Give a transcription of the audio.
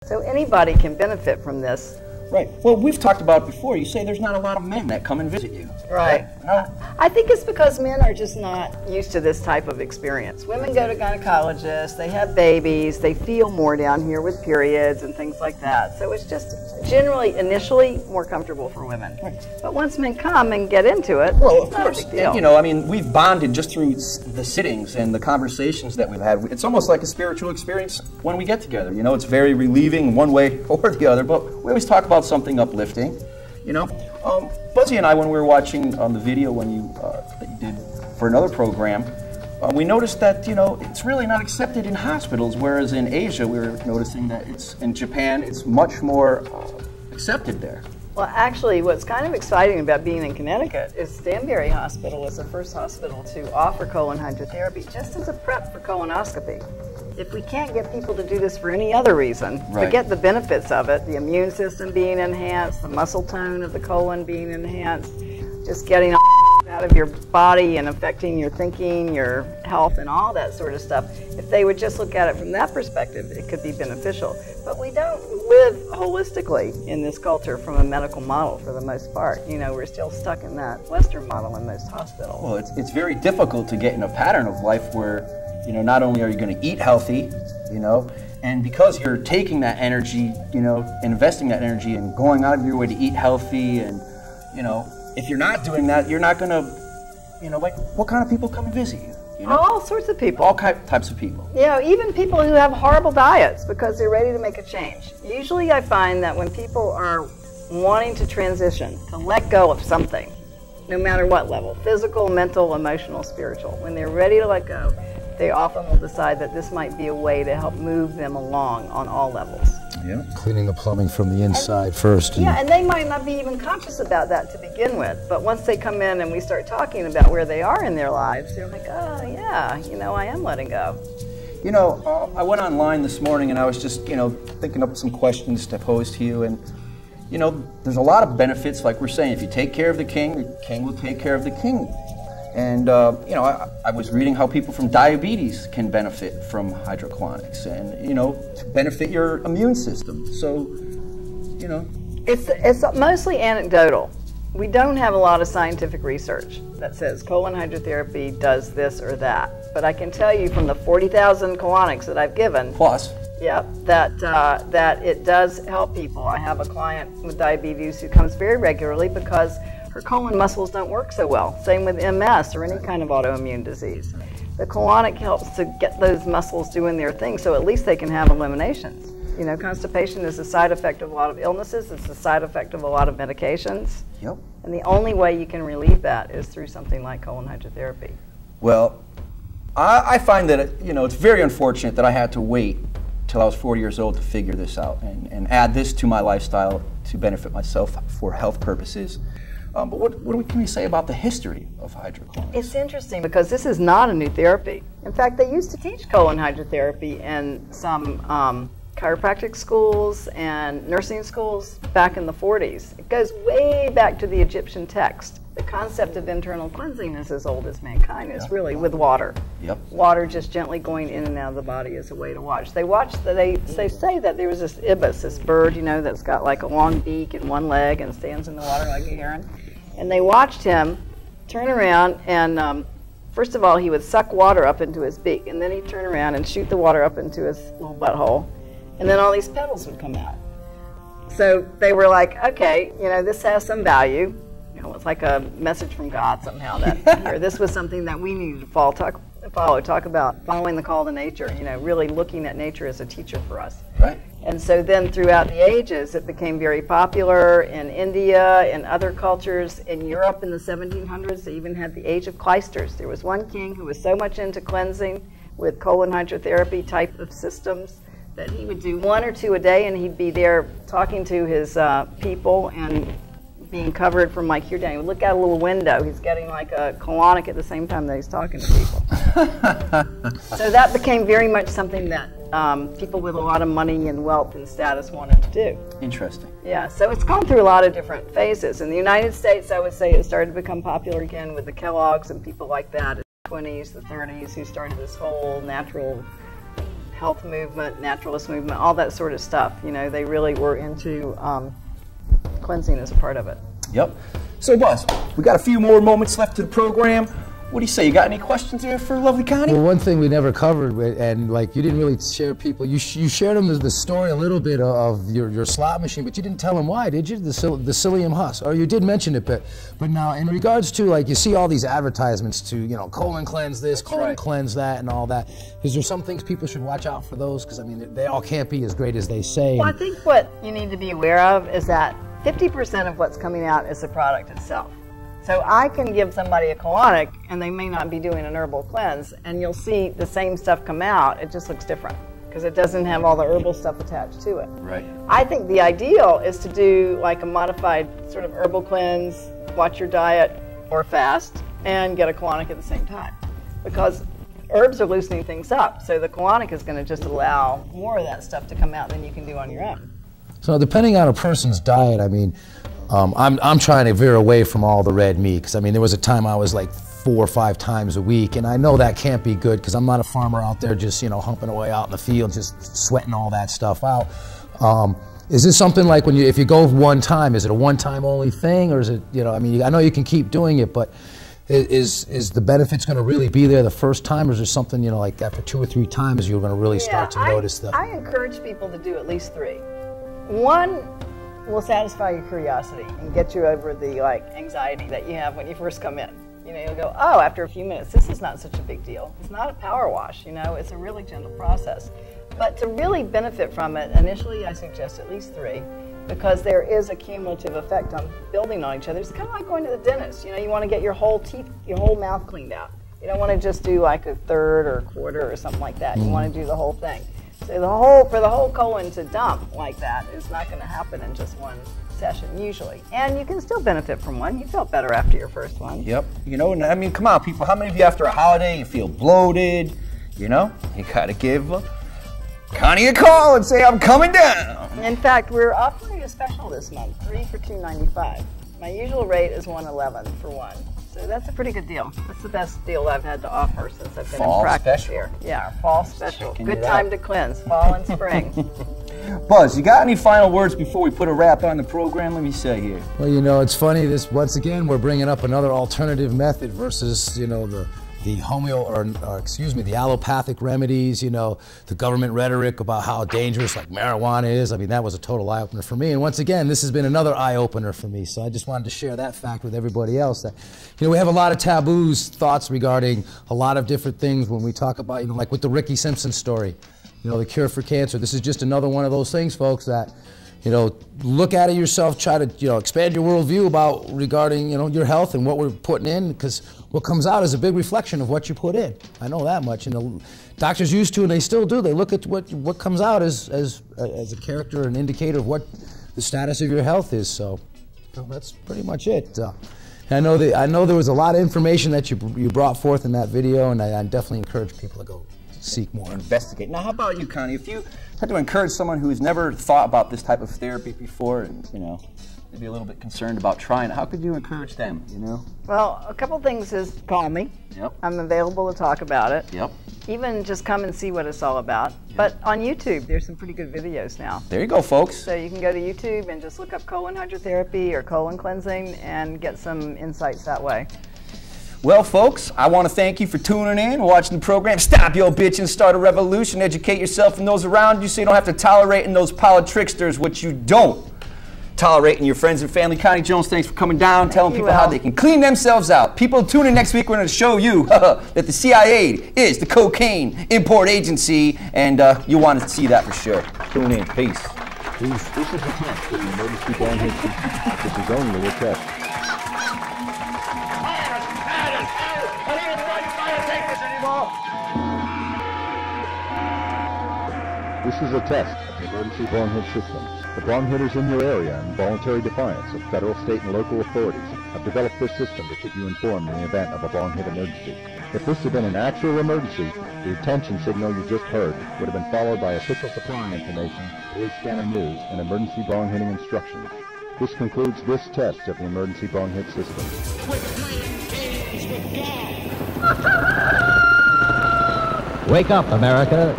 So anybody can benefit from this. Right. Well, we've talked about it before. You say there's not a lot of men that come and visit you. Right. No. I think it's because men are just not used to this type of experience. Women go to gynecologists, they have babies, they feel more down here with periods and things like that. So it's just generally, initially, more comfortable for women. Right. But once men come and get into it, Well, of it's not course. a big deal. You know, I mean, we've bonded just through the sittings and the conversations that we've had. It's almost like a spiritual experience when we get together. You know, it's very relieving one way or the other, but we always talk about something uplifting. You know, Buzzy and I, when we were watching the video when that you did for another program, we noticed that, you know, it's really not accepted in hospitals, whereas in Asia we were noticing that in Japan it's much more accepted there. Well, actually, what's kind of exciting about being in Connecticut is Stanbury Hospital was the first hospital to offer colon hydrotherapy just as a prep for colonoscopy. If we can't get people to do this for any other reason, forget the benefits of it, the immune system being enhanced, the muscle tone of the colon being enhanced, just getting out of your body and affecting your thinking, your health, and all that sort of stuff. If they would just look at it from that perspective, it could be beneficial. But we don't live holistically in this culture from a medical model for the most part. You know, we're still stuck in that Western model in most hospitals. Well, it's very difficult to get in a pattern of life where, you know, not only are you going to eat healthy, you know, and because you're taking that energy, you know, investing that energy and going out of your way to eat healthy, and, you know, if you're not doing that, you're not going to, you know, like, what kind of people come and visit you? You know? All sorts of people. All types of people. You know, even people who have horrible diets because they're ready to make a change. Usually I find that when people are wanting to transition, to let go of something, no matter what level, physical, mental, emotional, spiritual, when they're ready to let go, they often will decide that this might be a way to help move them along on all levels. Yeah. Cleaning the plumbing from the inside first. Yeah, and they might not be even conscious about that to begin with, but once they come in and we start talking about where they are in their lives, they're like, oh yeah, you know, I am letting go. You know, I went online this morning and I was just, you know, thinking up some questions to pose to you, and, you know, there's a lot of benefits, like we're saying, if you take care of the king will take care of the king. And, you know, I was reading how people from diabetes can benefit from hydrocolonics and, you know, benefit your immune system. So, you know. It's mostly anecdotal. We don't have a lot of scientific research that says colon hydrotherapy does this or that. But I can tell you from the 40,000 colonics that I've given. Plus. Yep, that it does help people. I have a client with diabetes who comes very regularly because her colon muscles don't work so well. Same with MS or any kind of autoimmune disease. The colonic helps to get those muscles doing their thing, so at least they can have eliminations. You know, constipation is a side effect of a lot of illnesses. It's a side effect of a lot of medications. Yep. And the only way you can relieve that is through something like colon hydrotherapy. Well, I find that, you know, it's very unfortunate that I had to wait till I was 40 years old to figure this out and add this to my lifestyle to benefit myself for health purposes. But what can we say about the history of hydrocolonics? It's interesting because this is not a new therapy. In fact, they used to teach colon hydrotherapy in some chiropractic schools and nursing schools back in the 40s. It goes way back to the Egyptian text. The concept of internal cleansing is as old as mankind is, really, with water. Yep. Water just gently going in and out of the body is a way to watch. They say that there was this ibis, this bird, you know, that's got like a long beak and one leg and stands in the water like a heron. And they watched him turn around and, first of all, he would suck water up into his beak, and then he'd turn around and shoot the water up into his little butthole, and then all these petals would come out. So they were like, okay, you know, this has some value. You know, it's like a message from God somehow that here, this was something that we needed to follow. Talk about following the call to nature, you know, really looking at nature as a teacher for us. Right. And so then throughout the ages, it became very popular in India, in other cultures. In Europe in the 1700s, they even had the age of clysters. There was one king who was so much into cleansing with colon hydrotherapy type of systems that he would do 1 or 2 a day, and he'd be there talking to his people and being covered from like here down. He would look out a little window. He's getting like a colonic at the same time that he's talking to people. So that became very much something that people with a lot of money and wealth and status wanted to do. Interesting. Yeah, so it's gone through a lot of different phases. In the United States, I would say it started to become popular again with the Kellogg's and people like that in the 20s, the 30s, who started this whole natural health movement, naturalist movement, all that sort of stuff. You know, they really were into cleansing as a part of it. Yep. So, Buzz, we got a few more moments left to the program. What do you say? You got any questions there for lovely Connie? Well, one thing we never covered, and like you didn't really share people. You shared them the story a little bit of your slot machine, but you didn't tell them why, did you? The psyllium husk, or you did mention it, but now in regards to, like, you see all these advertisements to, you know, colon cleanse this, colon cleanse that, and all that. Is there some things people should watch out for those? Because I mean, they all can't be as great as they say. Well, I think what you need to be aware of is that 50% of what's coming out is the product itself. So I can give somebody a colonic and they may not be doing an herbal cleanse, and you'll see the same stuff come out, it just looks different because it doesn't have all the herbal stuff attached to it. Right. I think the ideal is to do like a modified sort of herbal cleanse, watch your diet or fast, and get a colonic at the same time. Because herbs are loosening things up, so the colonic is going to just allow more of that stuff to come out than you can do on your own. So depending on a person's diet, I mean, I'm trying to veer away from all the red meat, because I mean, there was a time I was like 4 or 5 times a week, and I know that can't be good because I'm not a farmer out there just, you know, humping away out in the field, just sweating all that stuff out. Is this something like if you go one time, is it a one-time only thing, or is it, you know, I mean, I know you can keep doing it, but is the benefits going to really be there the first time, or is there something, you know, like after 2 or 3 times you're going to really start to notice that? I encourage people to do at least 3. One will satisfy your curiosity and get you over the anxiety that you have when you first come in. You know, you'll go, oh, after a few minutes, this is not such a big deal. It's not a power wash, you know, it's a really gentle process. But to really benefit from it, initially I suggest at least 3, because there is a cumulative effect on building on each other. It's kind of like going to the dentist. You know, you want to get your whole teeth, your whole mouth cleaned out. You don't want to just do like a third or a quarter or something like that. You want to do the whole thing. So for the whole colon to dump like that is not going to happen in just one session usually. And you can still benefit from one. You felt better after your first one. Yep. You know, and I mean, come on, people. How many of you after a holiday you feel bloated? You know, you got to give Connie a call and say, I'm coming down. In fact, we're offering a special this month, 3 for $2.95. My usual rate is $111 for 1. So that's a pretty good deal. That's the best deal I've had to offer since I've been in practice here. Yeah, fall special. Good time to cleanse, fall and spring. Buzz, you got any final words before we put a wrap on the program? Let me say here. Well, you know, it's funny. Once again, we're bringing up another alternative method versus, you know, the allopathic remedies, you know, the government rhetoric about how dangerous like marijuana is. I mean, that was a total eye-opener for me. And once again, this has been another eye-opener for me. So I just wanted to share that fact with everybody else, that, you know, we have a lot of taboos, thoughts regarding a lot of different things when we talk about, you know, like with the Ricky Simpson story, you know, the cure for cancer. This is just another one of those things, folks, that, you know, look at it yourself, try to, you know, expand your worldview regarding, you know, your health and what we're putting in, because what comes out is a big reflection of what you put in. I know that much. And the doctors used to, and they still do. They look at what comes out as a character, an indicator of what the status of your health is. So, you know, that's pretty much it. I know there was a lot of information that you brought forth in that video, and I definitely encourage people to go seek more. Investigate. Now, how about you, Connie? If you had to encourage someone who's never thought about this type of therapy before and, you know, maybe a little bit concerned about trying it, how could you encourage them, you know? Well, a couple things is call me. Yep. I'm available to talk about it. Yep. Even just come and see what it's all about. Yep. But on YouTube, there's some pretty good videos now. There you go, folks. So you can go to YouTube and just look up colon hydrotherapy or colon cleansing and get some insights that way. Well, folks, I want to thank you for tuning in, watching the program. Stop your bitch and start a revolution. Educate yourself and those around you so you don't have to tolerate in those politricksters, which you don't tolerate in your friends and family. Connie Jones, thanks for coming down, telling people how they can clean themselves out. People, tune in next week. We're going to show you that the CIA is the cocaine import agency, and you want to see that for sure. Tune in. Peace. This is a test of the emergency bone system. This is only a test. This is a test of the emergency bone hit system. The bong hitters in your area, in voluntary defiance of federal, state, and local authorities, have developed this system to keep you informed in the event of a bong hit emergency. If this had been an actual emergency, the attention signal you just heard would have been followed by official supply information, police scanner news, and emergency bong hitting instructions. This concludes this test of the emergency bong hit system. Quit playing games with God! Wake up, America.